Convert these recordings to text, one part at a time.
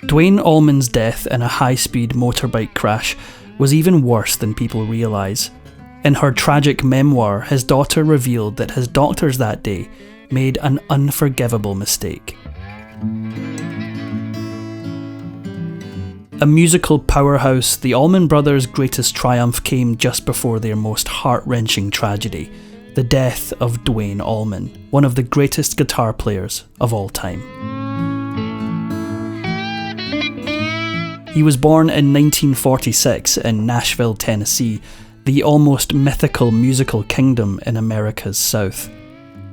Duane Allman's death in a high-speed motorbike crash was even worse than people realise. In her tragic memoir, his daughter revealed that his doctors that day made an unforgivable mistake. A musical powerhouse, the Allman Brothers' greatest triumph came just before their most heart-wrenching tragedy, the death of Duane Allman, one of the greatest guitar players of all time. He was born in 1946 in Nashville, Tennessee, the almost mythical musical kingdom in America's South.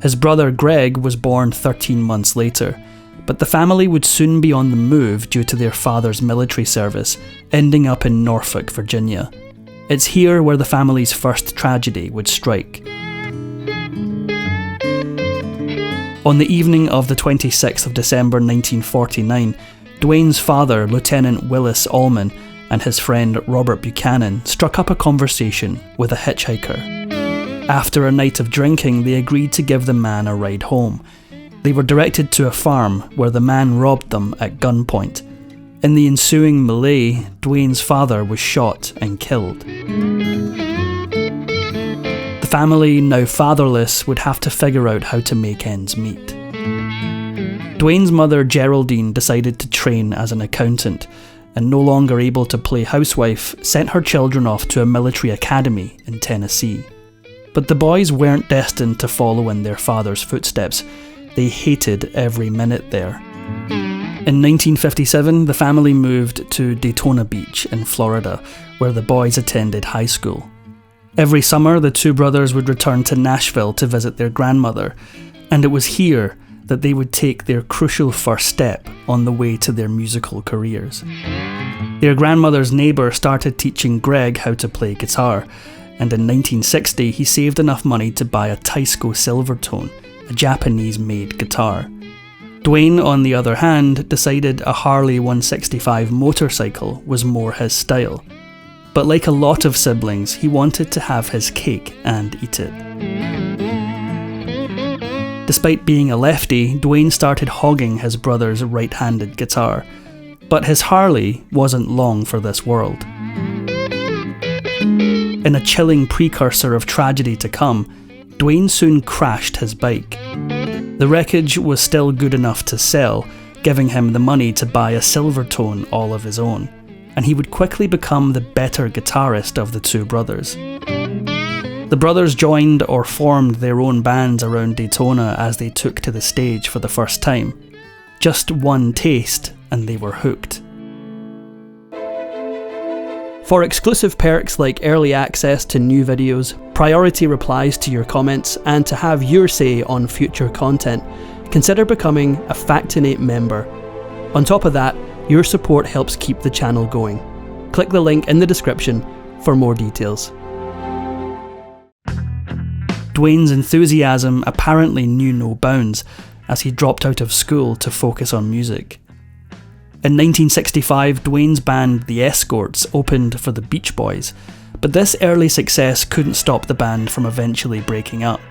His brother Greg was born 13 months later, but the family would soon be on the move due to their father's military service, ending up in Norfolk, Virginia. It's here where the family's first tragedy would strike. On the evening of the 26th of December 1949, Duane's father, Lieutenant Willis Allman, and his friend Robert Buchanan struck up a conversation with a hitchhiker. After a night of drinking, they agreed to give the man a ride home. They were directed to a farm where the man robbed them at gunpoint. In the ensuing melee, Duane's father was shot and killed. The family, now fatherless, would have to figure out how to make ends meet. Duane's mother, Geraldine, decided to train as an accountant, and no longer able to play housewife, sent her children off to a military academy in Tennessee. But the boys weren't destined to follow in their father's footsteps. They hated every minute there. In 1957, the family moved to Daytona Beach in Florida, where the boys attended high school. Every summer, the two brothers would return to Nashville to visit their grandmother, and it was here that they would take their crucial first step on the way to their musical careers. Their grandmother's neighbour started teaching Greg how to play guitar, and in 1960 he saved enough money to buy a Teisco Silvertone, a Japanese-made guitar. Duane, on the other hand, decided a Harley 165 motorcycle was more his style. But like a lot of siblings, he wanted to have his cake and eat it. Despite being a lefty, Duane started hogging his brother's right-handed guitar, but his Harley wasn't long for this world. In a chilling precursor of tragedy to come, Duane soon crashed his bike. The wreckage was still good enough to sell, giving him the money to buy a Silvertone all of his own, and he would quickly become the better guitarist of the two brothers. The brothers joined or formed their own bands around Daytona as they took to the stage for the first time. Just one taste and they were hooked. For exclusive perks like early access to new videos, priority replies to your comments, and to have your say on future content, consider becoming a Factinate member. On top of that, your support helps keep the channel going. Click the link in the description for more details. Duane's enthusiasm apparently knew no bounds as he dropped out of school to focus on music. In 1965, Duane's band The Escorts opened for the Beach Boys, but this early success couldn't stop the band from eventually breaking up.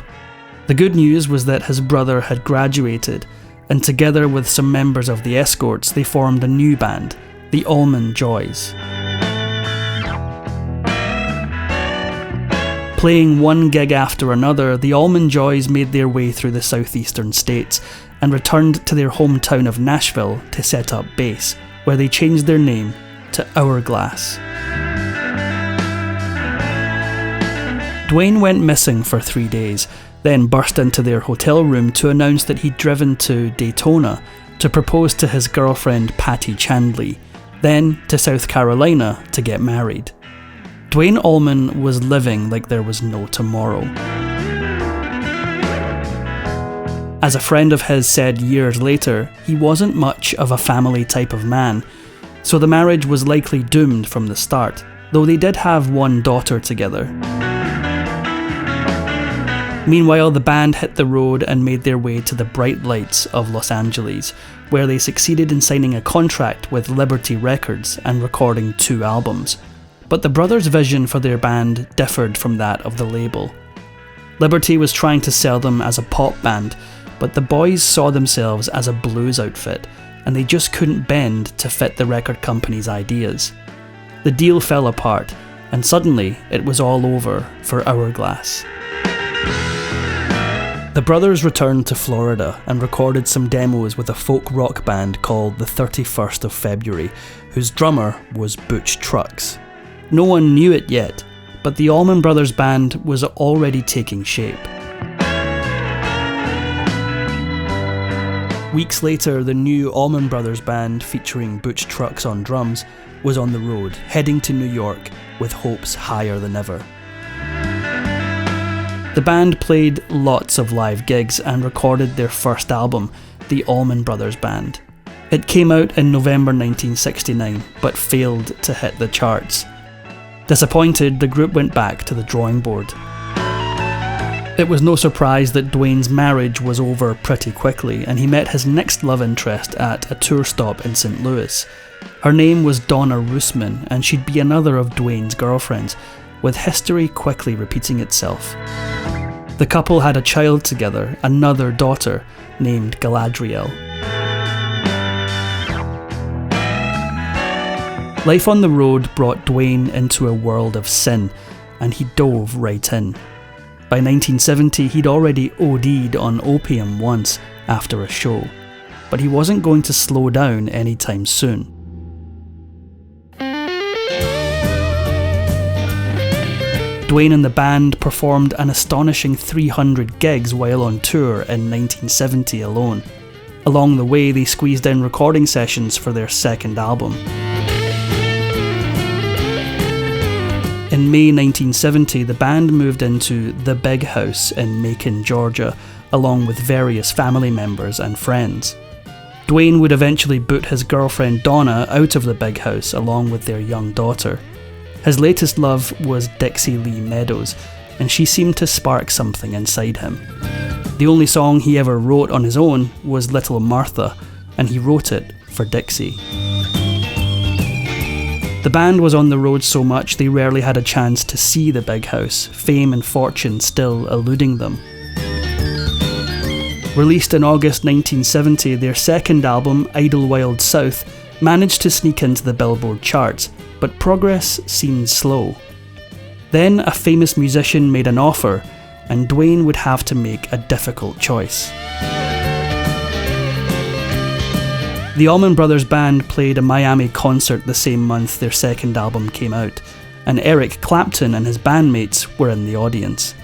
The good news was that his brother had graduated, and together with some members of The Escorts, they formed a new band, the Allman Joys. Playing one gig after another, the Allman Joys made their way through the southeastern states and returned to their hometown of Nashville to set up base, where they changed their name to Hourglass. Duane went missing for 3 days, then burst into their hotel room to announce that he'd driven to Daytona to propose to his girlfriend Patty Chandley, then to South Carolina to get married. Duane Allman was living like there was no tomorrow. As a friend of his said years later, he wasn't much of a family type of man, so the marriage was likely doomed from the start, though they did have one daughter together. Meanwhile, the band hit the road and made their way to the bright lights of Los Angeles, where they succeeded in signing a contract with Liberty Records and recording 2 albums. But the brothers' vision for their band differed from that of the label. Liberty was trying to sell them as a pop band, but the boys saw themselves as a blues outfit, and they just couldn't bend to fit the record company's ideas. The deal fell apart, and suddenly it was all over for Hourglass. The brothers returned to Florida and recorded some demos with a folk rock band called the 31st of February, whose drummer was Butch Trucks. No one knew it yet, but the Allman Brothers band was already taking shape. Weeks later, the new Allman Brothers band, featuring Butch Trucks on drums, was on the road, heading to New York with hopes higher than ever. The band played lots of live gigs and recorded their first album, the Allman Brothers Band. It came out in November 1969, but failed to hit the charts. Disappointed, the group went back to the drawing board. It was no surprise that Duane's marriage was over pretty quickly, and he met his next love interest at a tour stop in St. Louis. Her name was Donna Roosman, and she'd be another of Duane's girlfriends, with history quickly repeating itself. The couple had a child together, another daughter, named Galadriel. Life on the road brought Duane into a world of sin, and he dove right in. By 1970, he'd already OD'd on opium once after a show, but he wasn't going to slow down anytime soon. Duane and the band performed an astonishing 300 gigs while on tour in 1970 alone. Along the way, they squeezed in recording sessions for their second album. In May 1970, the band moved into the Big House in Macon, Georgia, along with various family members and friends. Duane would eventually boot his girlfriend Donna out of the Big House along with their young daughter. His latest love was Dixie Lee Meadows, and she seemed to spark something inside him. The only song he ever wrote on his own was Little Martha, and he wrote it for Dixie. The band was on the road so much they rarely had a chance to see the Big House, fame and fortune still eluding them. Released in August 1970, their second album, Idlewild South, managed to sneak into the Billboard charts, but progress seemed slow. Then a famous musician made an offer, and Duane would have to make a difficult choice. The Allman Brothers Band played a Miami concert the same month their second album came out, and Eric Clapton and his bandmates were in the audience.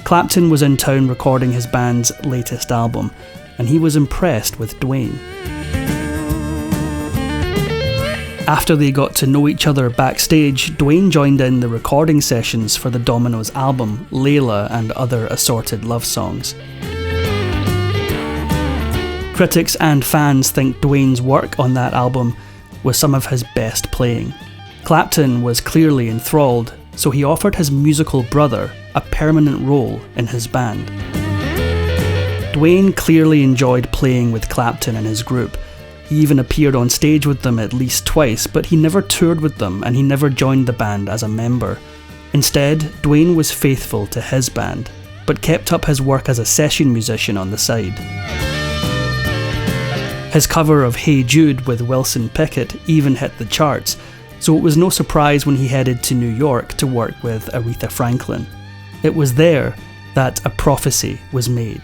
Clapton was in town recording his band's latest album, and he was impressed with Duane. After they got to know each other backstage, Duane joined in the recording sessions for the Dominoes album, Layla and other assorted love songs. Critics and fans think Duane's work on that album was some of his best playing. Clapton was clearly enthralled, so he offered his musical brother a permanent role in his band. Duane clearly enjoyed playing with Clapton and his group. He even appeared on stage with them at least twice, but he never toured with them and he never joined the band as a member. Instead, Duane was faithful to his band, but kept up his work as a session musician on the side. His cover of Hey Jude with Wilson Pickett even hit the charts, so it was no surprise when he headed to New York to work with Aretha Franklin. It was there that a prophecy was made.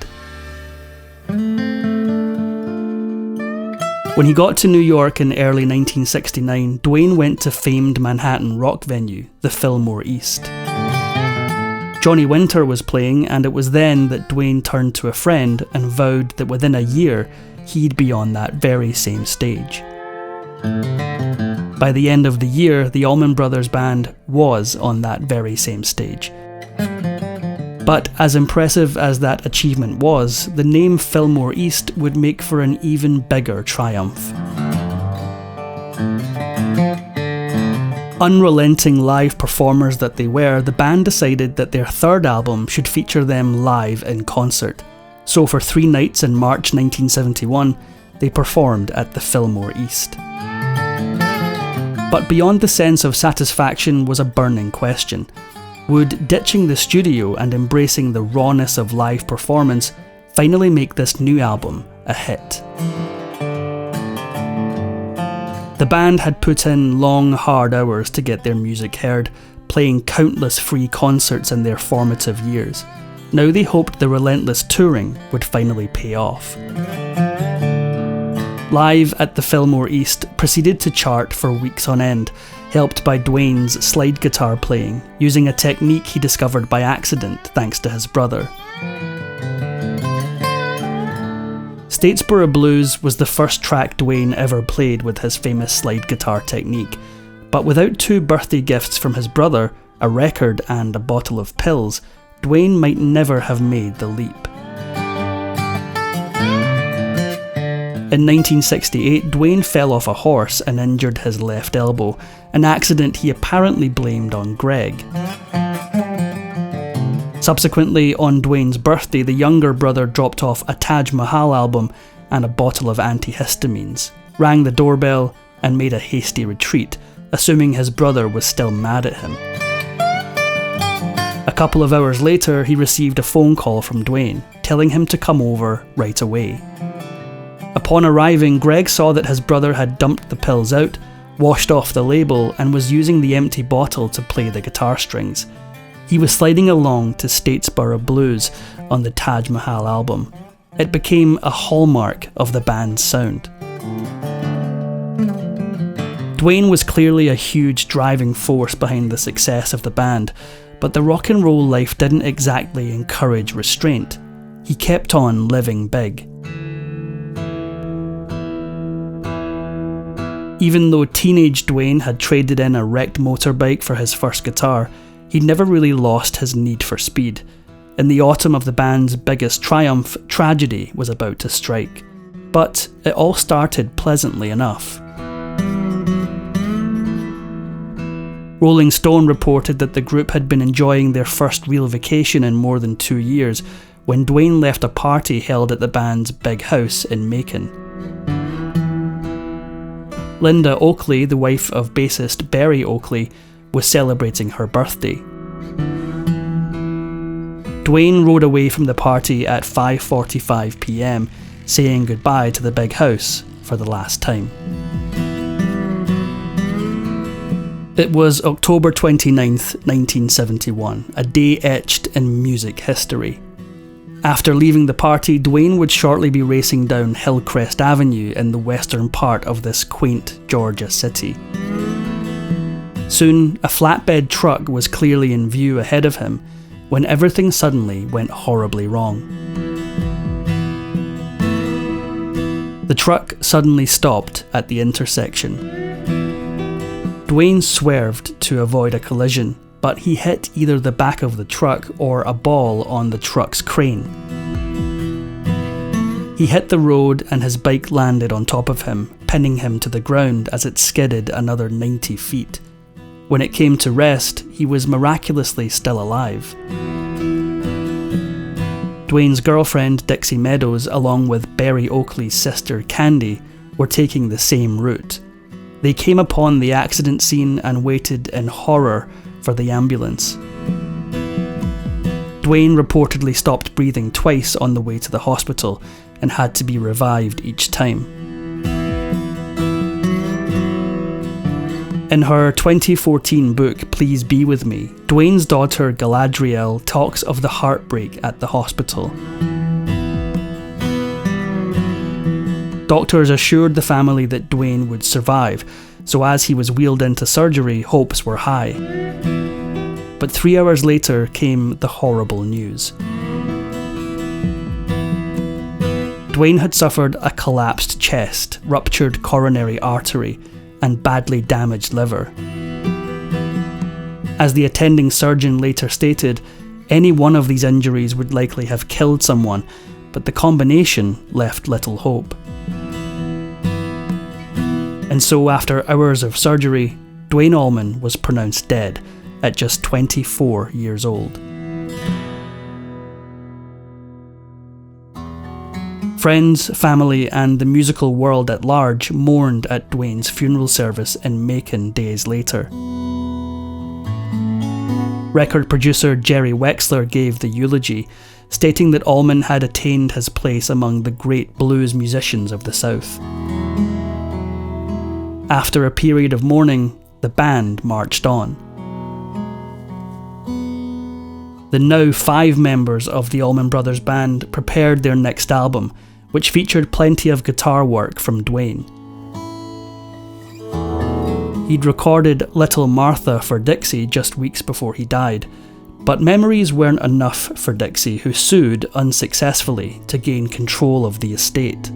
When he got to New York in early 1969, Duane went to famed Manhattan rock venue, the Fillmore East. Johnny Winter was playing, and it was then that Duane turned to a friend and vowed that within a year he'd be on that very same stage. By the end of the year, the Allman Brothers Band was on that very same stage. But as impressive as that achievement was, the name Fillmore East would make for an even bigger triumph. Unrelenting live performers that they were, the band decided that their third album should feature them live in concert. So for 3 nights in March 1971, they performed at the Fillmore East. But beyond the sense of satisfaction was a burning question. Would ditching the studio and embracing the rawness of live performance finally make this new album a hit? The band had put in long, hard hours to get their music heard, playing countless free concerts in their formative years. Now they hoped the relentless touring would finally pay off. Live at the Fillmore East proceeded to chart for weeks on end, helped by Duane's slide guitar playing, using a technique he discovered by accident thanks to his brother. Statesboro Blues was the first track Duane ever played with his famous slide guitar technique, but without 2 birthday gifts from his brother, a record and a bottle of pills, Duane might never have made the leap. In 1968, Duane fell off a horse and injured his left elbow, an accident he apparently blamed on Greg. Subsequently, on Duane's birthday, the younger brother dropped off a Taj Mahal album and a bottle of antihistamines, rang the doorbell, and made a hasty retreat, assuming his brother was still mad at him. A couple of hours later, he received a phone call from Duane, telling him to come over right away. Upon arriving, Greg saw that his brother had dumped the pills out, washed off the label, and was using the empty bottle to play the guitar strings. He was sliding along to Statesboro Blues on the Taj Mahal album. It became a hallmark of the band's sound. Duane was clearly a huge driving force behind the success of the band, but the rock and roll life didn't exactly encourage restraint. He kept on living big. Even though teenage Duane had traded in a wrecked motorbike for his first guitar, he'd never really lost his need for speed. In the autumn of the band's biggest triumph, tragedy was about to strike. But it all started pleasantly enough. Rolling Stone reported that the group had been enjoying their first real vacation in more than 2 years when Duane left a party held at the band's big house in Macon. Linda Oakley, the wife of bassist Berry Oakley, was celebrating her birthday. Duane rode away from the party at 5:45 p.m, saying goodbye to the big house for the last time. It was October 29th, 1971, a day etched in music history. After leaving the party, Duane would shortly be racing down Hillcrest Avenue in the western part of this quaint Georgia city. Soon, a flatbed truck was clearly in view ahead of him when everything suddenly went horribly wrong. The truck suddenly stopped at the intersection. Duane swerved to avoid a collision, but he hit either the back of the truck or a ball on the truck's crane. He hit the road and his bike landed on top of him, pinning him to the ground as it skidded another 90 feet. When it came to rest, he was miraculously still alive. Duane's girlfriend, Dixie Meadows, along with Berry Oakley's sister, Candy, were taking the same route. They came upon the accident scene and waited in horror for the ambulance. Duane reportedly stopped breathing twice on the way to the hospital and had to be revived each time. In her 2014 book, Please Be With Me, Duane's daughter Galadriel talks of the heartbreak at the hospital. Doctors assured the family that Duane would survive, so as he was wheeled into surgery, hopes were high. But 3 hours later came the horrible news. Duane had suffered a collapsed chest, ruptured coronary artery, and badly damaged liver. As the attending surgeon later stated, any one of these injuries would likely have killed someone, but the combination left little hope. And so after hours of surgery, Duane Allman was pronounced dead at just 24 years old. Friends, family, and the musical world at large mourned at Duane's funeral service in Macon days later. Record producer Jerry Wexler gave the eulogy, stating that Allman had attained his place among the great blues musicians of the South. After a period of mourning, the band marched on. The now 5 members of the Allman Brothers band prepared their next album, which featured plenty of guitar work from Duane. He'd recorded Little Martha for Dixie just weeks before he died, but memories weren't enough for Dixie, who sued unsuccessfully to gain control of the estate.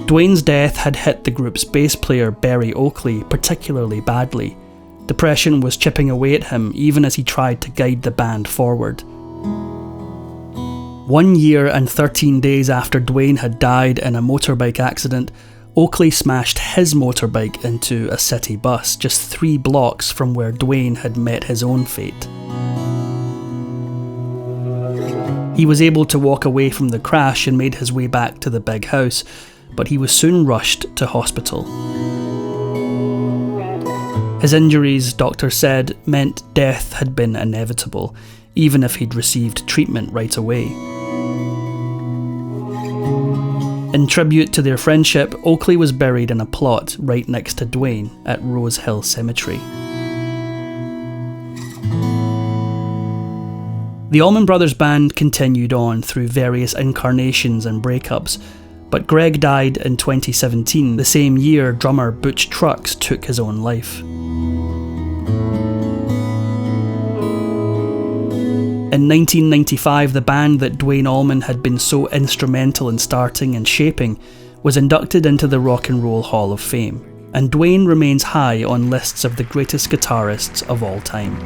Duane's death had hit the group's bass player Berry Oakley particularly badly. Depression was chipping away at him even as he tried to guide the band forward. 1 year and 13 days after Duane had died in a motorbike accident, Oakley smashed his motorbike into a city bus just 3 blocks from where Duane had met his own fate. He was able to walk away from the crash and made his way back to the big house, but he was soon rushed to hospital. His injuries, doctors said, meant death had been inevitable, even if he'd received treatment right away. In tribute to their friendship, Oakley was buried in a plot right next to Duane at Rose Hill Cemetery. The Allman Brothers band continued on through various incarnations and breakups, but Greg died in 2017, the same year drummer Butch Trucks took his own life. In 1995, the band that Duane Allman had been so instrumental in starting and shaping was inducted into the Rock and Roll Hall of Fame, and Duane remains high on lists of the greatest guitarists of all time.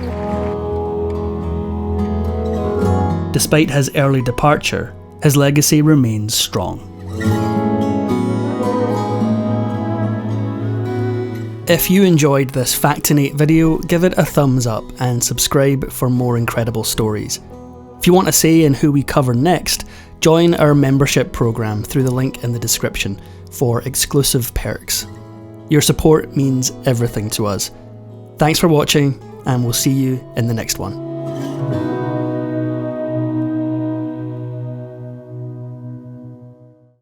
Despite his early departure, his legacy remains strong. If you enjoyed this Factinate video, give it a thumbs up and subscribe for more incredible stories. If you want a say in who we cover next, join our membership program through the link in the description for exclusive perks. Your support means everything to us. Thanks for watching, and we'll see you in the next one.